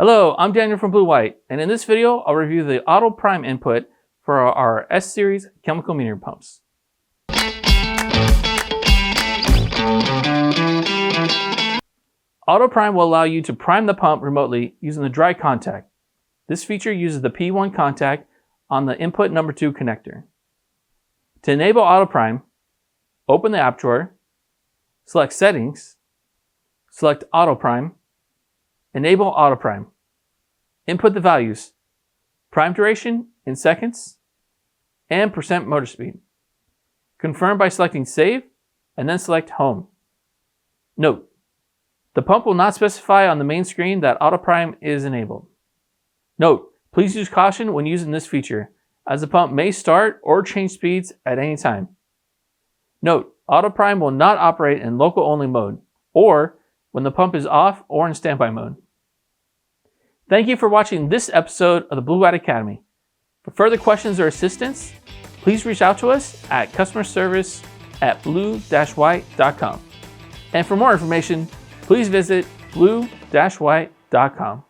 Hello, I'm Daniel from Blue White, and in this video, I'll review the Auto Prime input for our S-Series chemical metering pumps. Auto Prime will allow you to prime the pump remotely using the dry contact. This feature uses the P1 contact on the input number 2 connector. To enable Auto Prime, open the app drawer, select Settings, select Auto Prime, enable Auto Prime. Input the values, prime duration in seconds, and % motor speed. Confirm by selecting Save, and then select Home. Note: the pump will not specify on the main screen that Auto Prime is enabled. Note: please use caution when using this feature, as the pump may start or change speeds at any time. Note: Auto Prime will not operate in local only mode, or when the pump is off or in standby mode. Thank you for watching this episode of the Blue White Academy. For further questions or assistance, please reach out to us at customerservice@blue-white.com. And for more information, please visit blue-white.com.